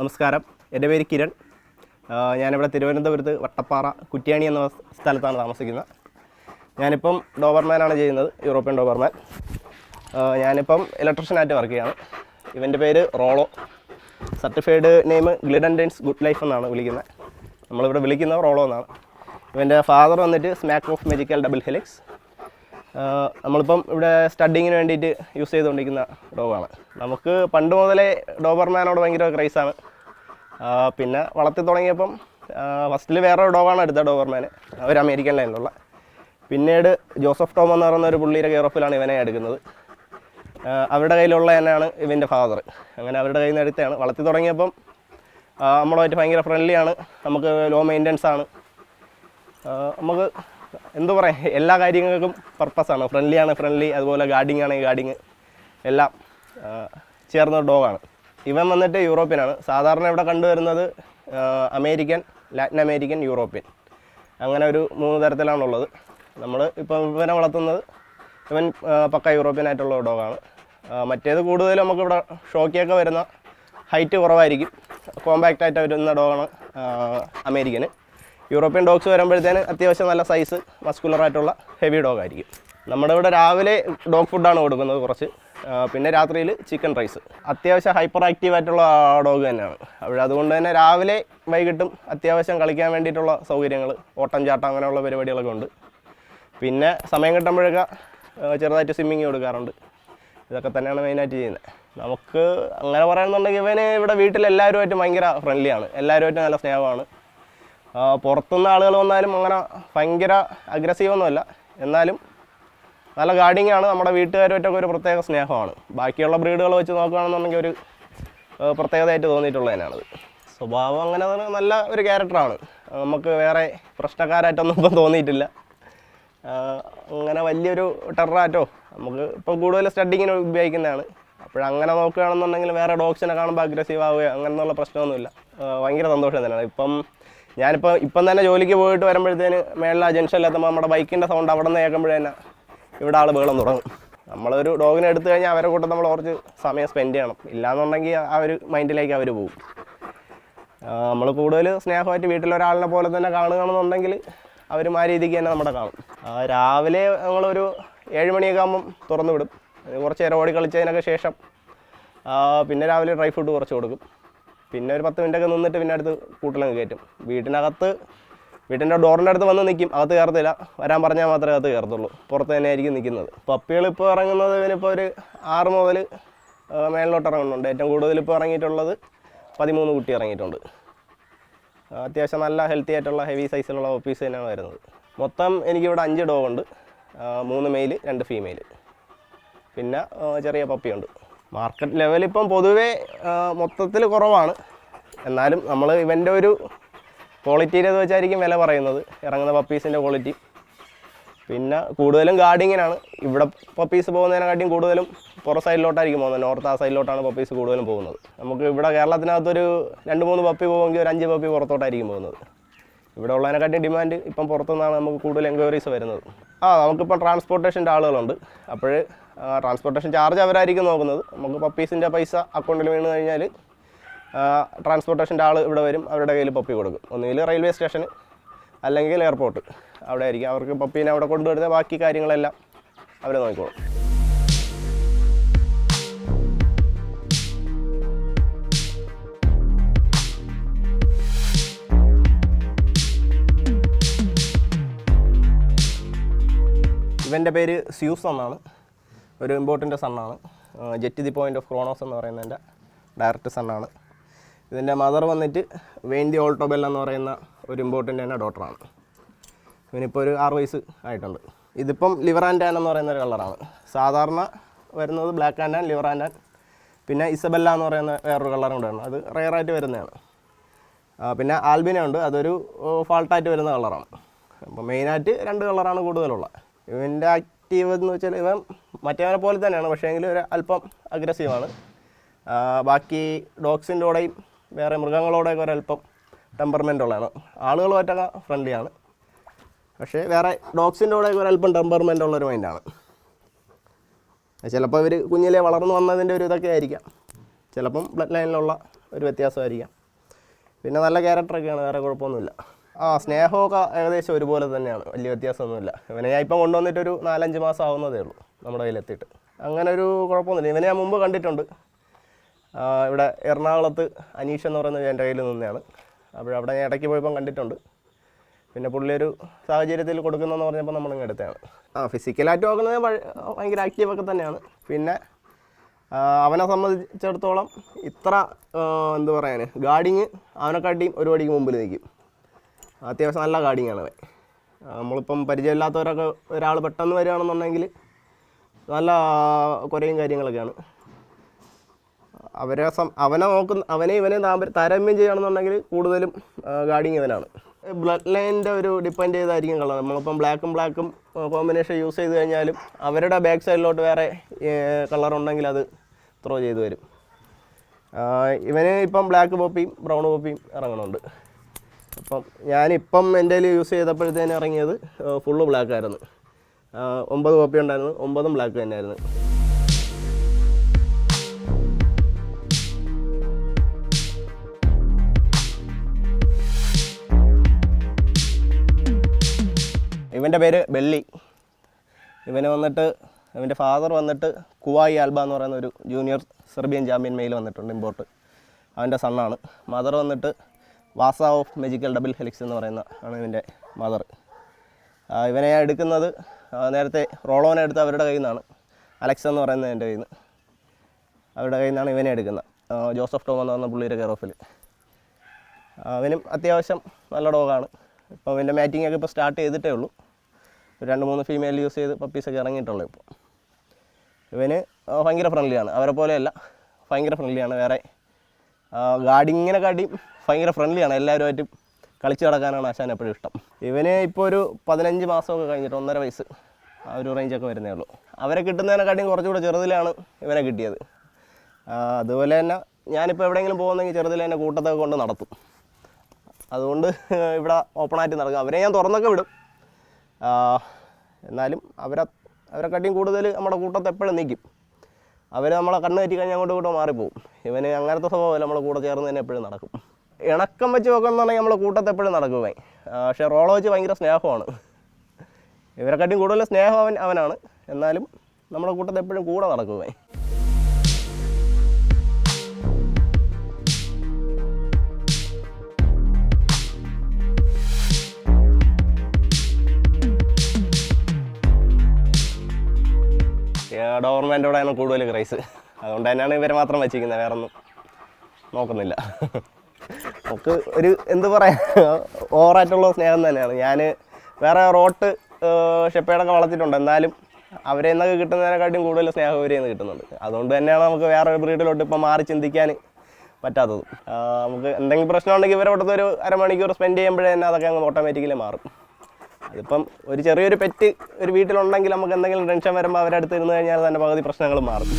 നമസ്കാരം, എൻ്റെ പേര് കിരൺ. ഞാനിവിടെ തിരുവനന്തപുരത്ത് വട്ടപ്പാറ കുറ്റ്യാണി എന്ന സ്ഥലത്താണ് താമസിക്കുന്നത്. ഞാനിപ്പം ഡോബർമാനാണ് ചെയ്യുന്നത്, യൂറോപ്യൻ ഡോബർമാൻ. ഞാനിപ്പം ഇലക്ട്രീഷ്യനായിട്ട് വർക്ക് ചെയ്യാണ്. ഇവൻ്റെ പേര് റോളോ. സർട്ടിഫൈഡ് നെയിം ഗ്ലിഡൻഡൻസ് ഗുഡ് ലൈഫ് എന്നാണ് വിളിക്കുന്നത്. നമ്മളിവിടെ വിളിക്കുന്നത് റോളോ എന്നാണ്. ഇവൻ്റെ ഫാദർ വന്നിട്ട് സ്മാക്ക് ഓഫ് മെജിക്കൽ ഡബിൾ ഹെലിക്സ്. നമ്മളിപ്പം ഇവിടെ സ്റ്റഡിങ്ങിന് വേണ്ടിയിട്ട് യൂസ് ചെയ്തുകൊണ്ടിരിക്കുന്ന ഡോഗാണ്. നമുക്ക് പണ്ട് മുതലേ ഡോബർമാനോട് ഭയങ്കര ക്രൈസാണ്. പിന്നെ വളർത്തി തുടങ്ങിയപ്പം ഫസ്റ്റിൽ വേറെ ഡോഗാണ് എടുത്തത്, ഡോബർമാൻ, അവർ അമേരിക്കൻ ലൈനിലുള്ള. പിന്നീട് ജോസഫ് ടോം എന്ന് പറയുന്ന ഒരു പുള്ളിയുടെ കെയർ ഓഫിലാണ് ഇവനെ എടുക്കുന്നത്. അവരുടെ കയ്യിലുള്ള തന്നെയാണ് ഇവൻ്റെ ഫാദർ. അങ്ങനെ അവരുടെ കയ്യിൽ നിന്ന് എടുത്തതാണ്. വളർത്തി തുടങ്ങിയപ്പം നമ്മളുമായിട്ട് ഭയങ്കര ഫ്രണ്ട്ലിയാണ്, നമുക്ക് ലോ മെയിൻ്റനൻസ് ആണ്, നമുക്ക് എന്തു പറയാം, എല്ലാ കാര്യങ്ങൾക്കും പർപ്പസാണ്. ഫ്രണ്ട്ലി, അതുപോലെ ഗാർഡിങ് ആണെങ്കിൽ ഗാർഡിങ് എല്ലാം ചേർന്ന ഡോഗാണ്. ഇവൻ വന്നിട്ട് യൂറോപ്യനാണ്. സാധാരണ ഇവിടെ കണ്ടുവരുന്നത് അമേരിക്കൻ, ലാറ്റിൻ അമേരിക്കൻ, യൂറോപ്യൻ, അങ്ങനെ ഒരു 3 തരത്തിലാണുള്ളത്. നമ്മൾ ഇപ്പം ഇവനെ വളർത്തുന്നത് ഇവൻ പക്ക യൂറോപ്യൻ ആയിട്ടുള്ള ഡോഗാണ്. മറ്റേത് കൂടുതലും നമുക്കിവിടെ ഷോക്കിയൊക്കെ വരുന്ന ഹൈറ്റ് കുറവായിരിക്കും, കോമ്പാക്റ്റായിട്ട് വരുന്ന ഡോഗാണ് അമേരിക്കന്. യൂറോപ്യൻ ഡോഗ്സ് വരുമ്പോഴത്തേന് അത്യാവശ്യം നല്ല സൈസ് മസ്കുലറായിട്ടുള്ള ഹെവി ഡോഗായിരിക്കും. നമ്മുടെ ഇവിടെ രാവിലെ ഡോഗ് ഫുഡാണ് കൊടുക്കുന്നത് കുറച്ച്, പിന്നെ രാത്രിയിൽ ചിക്കൻ റൈസ്. അത്യാവശ്യം ഹൈപ്പർ ആക്റ്റീവായിട്ടുള്ള ഡോഗ് തന്നെയാണ്. അതുകൊണ്ട് തന്നെ രാവിലെ വൈകിട്ടും അത്യാവശ്യം കളിക്കാൻ വേണ്ടിയിട്ടുള്ള സൗകര്യങ്ങൾ, ഓട്ടം ചാട്ടം അങ്ങനെയുള്ള പരിപാടികളൊക്കെ ഉണ്ട്. പിന്നെ സമയം കിട്ടുമ്പോഴൊക്കെ ചെറുതായിട്ട് സ്വിമ്മിങ് കൊടുക്കാറുണ്ട്. ഇതൊക്കെ തന്നെയാണ് മെയിനായിട്ട് ചെയ്യുന്നത്. നമുക്ക് അങ്ങനെ പറയുന്നുണ്ടെങ്കിൽ ഇവന് ഇവിടെ വീട്ടിലെല്ലാവരുമായിട്ട് ഭയങ്കര ഫ്രണ്ട്ലിയാണ്, എല്ലാവരുമായിട്ട് നല്ല സ്നേഹമാണ്. പുറത്തുനിന്ന് ആളുകൾ വന്നാലും അങ്ങനെ ഭയങ്കര അഗ്രസീവൊന്നുമല്ല, എന്നാലും നല്ല ഗാർഡിങ് ആണ്. നമ്മുടെ വീട്ടുകാരുമായിട്ടൊക്കെ ഒരു പ്രത്യേക സ്നേഹമാണ്. ബാക്കിയുള്ള ബ്രീഡുകൾ വെച്ച് നോക്കുകയാണെന്നുണ്ടെങ്കിൽ ഒരു പ്രത്യേകതയായിട്ട് തോന്നിയിട്ടുള്ളതിനാണത്. സ്വഭാവം അങ്ങനെ നല്ല ഒരു ക്യാരക്ടറാണ്. നമുക്ക് വേറെ പ്രശ്നക്കാരായിട്ടൊന്നും ഇപ്പം തോന്നിയിട്ടില്ല. അങ്ങനെ വലിയൊരു ടെററായിട്ടോ, നമുക്ക് ഇപ്പം കൂടുതൽ സ്റ്റഡിങ്ങിന് ഉപയോഗിക്കുന്നതാണ്. അപ്പോഴങ്ങനെ നോക്കുകയാണെന്നുണ്ടെങ്കിൽ വേറെ ഡോഗ്സിനെ കാണുമ്പോൾ അഗ്രസീവ് ആവുകയോ അങ്ങനെയുള്ള പ്രശ്നമൊന്നുമില്ല. ഭയങ്കര സന്തോഷം തന്നെയാണ്. ഇപ്പം തന്നെ ജോലിക്ക് പോയിട്ട് വരുമ്പോഴത്തേന് മേളിൽ ജംഗ്ഷനിലെത്തുമ്പോൾ നമ്മുടെ ബൈക്കിൻ്റെ സൗണ്ട് അവിടെ നിന്ന് കേൾക്കുമ്പോഴേ ഇവിടെ ആൾ ബഹളം തുടങ്ങും. നമ്മളൊരു ഡോഗിനെ എടുത്തു കഴിഞ്ഞാൽ അവരെ കൂട്ടം നമ്മൾ കുറച്ച് സമയം സ്പെൻഡ് ചെയ്യണം. ഇല്ലയെന്നുണ്ടെങ്കിൽ ആ ഒരു മൈൻഡിലേക്ക് അവർ പോകും. നമ്മൾ കൂടുതൽ സ്നേഹമായിട്ട് വീട്ടിലൊരാളിനെ പോലെ തന്നെ കാണുകയാണെന്നുണ്ടെങ്കിൽ അവരും ആ രീതിക്ക് തന്നെ നമ്മുടെ കാണും. രാവിലെ നമ്മളൊരു 7 മണിയൊക്കെ ആകുമ്പം തുറന്നു വിടും. കുറച്ച് നേരം ഓടി കളിച്ചതിനൊക്കെ ശേഷം പിന്നെ രാവിലെ ഡ്രൈ ഫുഡ് കുറച്ച് കൊടുക്കും. പിന്നെ ഒരു 10 മിനിറ്റൊക്കെ നിന്നിട്ട് പിന്നെ അടുത്ത് കൂട്ടിലങ്ങ് കയറ്റും. വീട്ടിൻ്റെ ഡോറിൻ്റെ അടുത്ത് വന്ന് നിൽക്കും, അകത്ത് കയറത്തില്ല. വരാൻ പറഞ്ഞാൽ മാത്രമേ അകത്ത് കയറത്തുള്ളൂ, പുറത്ത് തന്നെ ആയിരിക്കും നിൽക്കുന്നത്. പപ്പികളിപ്പോൾ ഇറങ്ങുന്നത് ഇവനിപ്പോൾ ഒരു 6 മുതൽ മേളിലോട്ട് ഇറങ്ങുന്നുണ്ട്. ഏറ്റവും കൂടുതൽ ഇപ്പോൾ ഇറങ്ങിയിട്ടുള്ളത് 13 കുട്ടി ഇറങ്ങിയിട്ടുണ്ട്. അത്യാവശ്യം നല്ല ഹെൽത്തി ആയിട്ടുള്ള ഹെവി സൈസിലുള്ള പപ്പീസ് തന്നെയാണ് വരുന്നത്. മൊത്തം എനിക്കിവിടെ 5 ഡോഗുണ്ട്, 3 മെയിൽ 2 ഫീമെയിൽ, പിന്നെ ചെറിയ പപ്പിയുണ്ട്. മാർക്കറ്റ് ലെവലിപ്പം പൊതുവേ മൊത്തത്തിൽ കുറവാണ്. എന്നാലും നമ്മൾ ഇവൻ്റെ ഒരു ക്വാളിറ്റീൻ്റെ ഇത് വെച്ചായിരിക്കും വില പറയുന്നത്, ഇറങ്ങുന്ന പപ്പീസിൻ്റെ ക്വാളിറ്റി. പിന്നെ കൂടുതലും ഗാർഡിങ്ങിനാണ്. ഇവിടെ പപ്പീസ് പോകുന്നതിനെക്കാട്ടിയും കൂടുതലും പുറം സൈഡിലോട്ടായിരിക്കും പോകുന്നത്. നോർത്ത് ആ സൈഡിലോട്ടാണ് പപ്പീസ് കൂടുതലും പോകുന്നത്. നമുക്ക് ഇവിടെ കേരളത്തിനകത്തൊരു 2-3 പപ്പി പോകുമെങ്കിൽ ഒരു 5 പപ്പി പുറത്തോട്ടായിരിക്കും പോകുന്നത്. ഇവിടെ ഉള്ളതിനെക്കാട്ടിയും ഡിമാൻഡ് ഇപ്പം പുറത്തുനിന്നാണ് നമുക്ക് കൂടുതൽ എൻക്വയറീസ് വരുന്നത്. നമുക്കിപ്പം ട്രാൻസ്പോർട്ടേഷൻ്റെ ആളുകളുണ്ട്. അപ്പോൾ ട്രാൻസ്പോർട്ടേഷൻ ചാർജ് അവരായിരിക്കും നോക്കുന്നത്. നമുക്ക് പപ്പീസിൻ്റെ പൈസ അക്കൗണ്ടിൽ വീണ് കഴിഞ്ഞാൽ ട്രാൻസ്പോർട്ടേഷൻ്റെ ആൾ ഇവിടെ വരും, അവരുടെ കയ്യിൽ പപ്പി കൊടുക്കും. ഒന്നുകിൽ റെയിൽവേ സ്റ്റേഷന് അല്ലെങ്കിൽ എയർപോർട്ട്, അവിടെ ആയിരിക്കും. അവർക്ക് പപ്പീനെ അവിടെ കൊണ്ടുവരുന്ന ബാക്കി കാര്യങ്ങളെല്ലാം അവർ നോക്കിക്കോളും. ഇവൻ്റെ പേര് സ്യൂസ് എന്നാണ്, ഒരു ഇമ്പോർട്ടൻ്റ് സണ്ണാണ്. ജെറ്റ് ദി പോയിൻ്റ് ഓഫ് ക്രോണോസ് എന്ന് പറയുന്നതിൻ്റെ ഡയറക്റ്റ് സണ്ണാണ്. ഇതിൻ്റെ മദർ വന്നിട്ട് വെയിൻ ദി ഓൾട്ടോബെൽ എന്ന് പറയുന്ന ഒരു ഇമ്പോർട്ടൻ്റ് തന്നെ ഡോട്ടറാണ്. ഇവനിപ്പോൾ ഒരു 6 വയസ്സ് ആയിട്ടുണ്ട്. ഇതിപ്പം ലിവർ ആൻഡ് ടാൻ എന്ന് പറയുന്ന ഒരു കളറാണ്. സാധാരണ വരുന്നത് black and tan, liver and tan, പിന്നെ ഇസബെല്ല എന്ന് പറയുന്ന വേറൊരു കളറും കൂടെയാണ്. അത് റെയറായിട്ട് വരുന്നതാണ്. പിന്നെ ആൽബിന ഉണ്ട്, അതൊരു ഫാൾട്ടായിട്ട് വരുന്ന കളറാണ്. അപ്പോൾ മെയിനായിട്ട് 2 കളറാണ് കൂടുതലുള്ള. ഇവൻ്റെ ആക്റ്റീവ് എന്ന് വെച്ചാൽ ഇവൻ മറ്റേവനെ പോലെ തന്നെയാണ്, പക്ഷേ എങ്കിലും ഒരു അല്പം അഗ്രസീവാണ്. ബാക്കി ഡോഗ്സിൻ്റെ കൂടെയും വേറെ മൃഗങ്ങളോടെയൊക്കെ ഒരല്പം ടെമ്പർമെൻ്റ് ഉള്ളതാണ്. ആളുകളുമായിട്ടൊക്കെ ഫ്രണ്ട്ലിയാണ്, പക്ഷേ വേറെ ഡോഗ്സിൻ്റെ കൂടെയൊക്കെ ഒരല്പം ടെമ്പർമെൻ്റ് ഉള്ളൊരു മൈൻഡാണ്. ചിലപ്പോൾ ഇവർ കുഞ്ഞിലെ വളർന്നു വന്നതിൻ്റെ ഒരു ഇതൊക്കെ ആയിരിക്കാം. ചിലപ്പം ബ്ലഡ് ലൈനിലുള്ള ഒരു വ്യത്യാസമായിരിക്കാം. പിന്നെ നല്ല ക്യാരക്ടറൊക്കെയാണ്, വേറെ കുഴപ്പമൊന്നുമില്ല. സ്നേഹമൊക്കെ ഏകദേശം ഒരുപോലെ തന്നെയാണ്, വലിയ വ്യത്യാസമൊന്നുമില്ല. ഇവനെ ഞാൻ ഇപ്പം കൊണ്ടുവന്നിട്ടൊരു 4-5 മാസം ആവുന്നതേ ഉള്ളൂ നമ്മുടെ കയ്യിലെത്തിയിട്ട്. അങ്ങനെ ഒരു കുഴപ്പമൊന്നുമില്ല. ഇവനെ ഞാൻ മുമ്പ് കണ്ടിട്ടുണ്ട്. ഇവിടെ എറണാകുളത്ത് അനീഷ് എന്ന് പറയുന്നത് എൻ്റെ കയ്യിൽ നിന്നെയാണ്. അവിടെ ഞാൻ ഇടയ്ക്ക് പോയപ്പം കണ്ടിട്ടുണ്ട്. പിന്നെ പുള്ളി ഒരു സാഹചര്യത്തിൽ കൊടുക്കുന്നതെന്ന് പറഞ്ഞപ്പോൾ നമ്മളിങ്ങ് എടുത്തതാണ്. ഫിസിക്കലായിട്ട് നോക്കുന്നത് ഭയങ്കര ആക്റ്റീവൊക്കെ തന്നെയാണ്. പിന്നെ അവനെ സംബന്ധിച്ചിടത്തോളം ഇത്ര എന്ത് പറയാൻ, ഗാർഡിങ് അവനെക്കാട്ടിയും ഒരു പടിക്ക് മുമ്പിൽ നിൽക്കും. അത്യാവശ്യം നല്ല ഗാർഡിങ്ങാണ് അവൻ. നമ്മളിപ്പം പരിചയമില്ലാത്തവരൊക്കെ ഒരാൾ പെട്ടെന്ന് വരികയാണെന്നുണ്ടെങ്കിൽ നല്ല കുറേയും കാര്യങ്ങളൊക്കെയാണ്. അവനെ ഇവനെ താരതമ്യം ചെയ്യുകയാണെന്നുണ്ടെങ്കിൽ കൂടുതലും ഗാർഡിങ് ഇവനാണ്. ബ്ലഡ് ലൈനിൻ്റെ ഒരു ഡിപ്പെൻഡ് ചെയ്തായിരിക്കും കളർ. നമ്മളിപ്പം ബ്ലാക്കും കോമ്പിനേഷൻ യൂസ് ചെയ്ത് കഴിഞ്ഞാലും അവരുടെ ബാക്ക് സൈഡിലോട്ട് വേറെ കളർ ഉണ്ടെങ്കിൽ അത് ത്രോ ചെയ്ത് വരും. ഇവന് ഇപ്പം ബ്ലാക്ക് പോപ്പിയും ബ്രൗൺ പോപ്പിയും ഇറങ്ങുന്നുണ്ട്. അപ്പം ഞാനിപ്പം എൻ്റെ കയ്യിൽ യൂസ് ചെയ്തപ്പോഴത്തേന് ഇറങ്ങിയത് ഫുള്ള് ബ്ലാക്കായിരുന്നു. 9 കോപ്പി ഉണ്ടായിരുന്നു, 9 ബ്ലാക്ക് തന്നെയായിരുന്നു. ഇവൻ്റെ പേര് ബെള്ളി. ഇവൻ്റെ ഫാദർ വന്നിട്ട് കുവായി ആൽബ എന്ന് പറയുന്ന ഒരു ജൂനിയർ സെർബിയൻ ചാമ്പ്യൻ മെയിൽ വന്നിട്ടുണ്ട്, ഇമ്പോർട്ട്. അവൻ്റെ സണ്ണാണ്. മദർ വന്നിട്ട് വാസ ഓഫ് മെജിക്കൽ ഡബിൾ ഹെലിക്സ് എന്ന് പറയുന്ന ആണ് ഇവൻ്റെ മദർ. ഇവനെ എടുക്കുന്നത് നേരത്തെ റോളോനെ എടുത്ത് അവരുടെ കയ്യിൽ നിന്നാണ്. അലക്സ് എന്ന് പറയുന്നത് എൻ്റെ കയ്യിൽ നിന്ന്, അവരുടെ കയ്യിൽ നിന്നാണ് ഇവനെ എടുക്കുന്നത്. ജോസഫ് ടോം എന്ന് പറഞ്ഞ പുള്ളിയുടെ കെയർ ഓഫിൽ. അവനും അത്യാവശ്യം നല്ല ഡോഗാണ്. ഇപ്പോൾ അവൻ്റെ മാറ്റിങ്ങൊക്കെ ഇപ്പോൾ സ്റ്റാർട്ട് ചെയ്തിട്ടേ ഉള്ളൂ. 2-3 ഫീമെയിൽ യൂസ് ചെയ്ത് പപ്പീസൊക്കെ ഇറങ്ങിയിട്ടുള്ളൂ ഇപ്പോൾ. ഇവന് ഭയങ്കര ഫ്രണ്ട്ലിയാണ്, അവരെ പോലെയല്ല, ഭയങ്കര ഫ്രണ്ട്ലിയാണ്. വേറെ ഗാർഡിങ്ങിനെക്കാട്ടിയും ഭയങ്കര ഫ്രണ്ട്ലിയാണ്. എല്ലാവരുമായിട്ടും കളിച്ച് കിടക്കാനാണ് ആശാൻ എപ്പോഴും ഇഷ്ടം. ഇവന് ഇപ്പോൾ ഒരു 15 മാസമൊക്കെ കഴിഞ്ഞിട്ട് 1.5 വയസ്സ് ആ ഒരു റേഞ്ചൊക്കെ വരുന്നേ ഉള്ളൂ. അവരെ കിട്ടുന്നതിനെക്കാട്ടിയും കുറച്ചുകൂടെ ചെറുതിലാണ് ഇവനെ കിട്ടിയത്. അതുപോലെ തന്നെ ഞാനിപ്പോൾ എവിടെയെങ്കിലും പോകുന്നെങ്കിൽ ചെറുതിൽ തന്നെ കൂട്ടത്തൊക്കെ കൊണ്ട് നടത്തും. അതുകൊണ്ട് ഇവിടെ ഓപ്പണായിട്ട് നടക്കും. അവരെ ഞാൻ തുറന്നൊക്കെ വിടും. എന്നാലും അവരെക്കാട്ടിയും കൂടുതൽ നമ്മുടെ കൂട്ടത്ത് എപ്പോഴും നിൽക്കും. അവർ നമ്മളെ കണ്ണ് തെറ്റി കഴിഞ്ഞാൽ അങ്ങോട്ട് മാറിപ്പോവും. ഇവന് അങ്ങനത്തെ സ്വഭാവമല്ല, നമ്മളെ കൂടെ ചേർന്ന് തന്നെ എപ്പോഴും നടക്കും. ഇണക്കം വെച്ച് നോക്കുകയെന്നുണ്ടെങ്കിൽ നമ്മളെ കൂട്ടത്ത് എപ്പോഴും നടക്കുവേ. പക്ഷേ റോളോ വെച്ച് ഭയങ്കര സ്നേഹമാണ്. ഇവരെക്കാട്ടിയും കൂടുതൽ സ്നേഹം അവനാണ്. എന്നാലും നമ്മുടെ കൂട്ടത്ത് എപ്പോഴും കൂടെ നടക്കുവേ. ഡോവർമാൻ്റോടെയാണ് കൂടുതൽ ക്രൈസ്. അതുകൊണ്ട് തന്നെയാണ് ഇവരെ മാത്രം വെച്ചിരിക്കുന്നത്, വേറെ ഒന്നും നോക്കുന്നില്ല. നമുക്ക് ഒരു എന്ത് പറയാം, ഓവറായിട്ടുള്ള സ്നേഹം തന്നെയാണ്. ഞാൻ വേറെ റോട്ട് ഷെപ്പേഡൊക്കെ വളർത്തിയിട്ടുണ്ട്. എന്നാലും അവരെ നിന്നൊക്കെ കിട്ടുന്നതിനെക്കാട്ടിയും കൂടുതൽ സ്നേഹം ഇവരെ നിന്ന് കിട്ടുന്നുണ്ട്. അതുകൊണ്ട് തന്നെയാണ് നമുക്ക് വേറെ ബ്രീഡിലോട്ട് ഇപ്പം മാറി ചിന്തിക്കാൻ പറ്റാത്തത്. നമുക്ക് എന്തെങ്കിലും പ്രശ്നം ഉണ്ടെങ്കിൽ ഇവരോടത്ത് ഒരു അരമണിക്കൂർ സ്പെൻഡ് ചെയ്യുമ്പോഴേ തന്നെ അതൊക്കെ അങ്ങ് ഓട്ടോമാറ്റിക്കലി മാറും. അതിപ്പം ഒരു ചെറിയൊരു പെറ്റ് ഒരു വീട്ടിലുണ്ടെങ്കിൽ നമുക്ക് എന്തെങ്കിലും ടെൻഷൻ വരുമ്പോൾ അവരുടെ അടുത്ത് ഇരുന്ന് കഴിഞ്ഞാൽ തന്നെ പകുതി പ്രശ്നങ്ങൾ മാറും.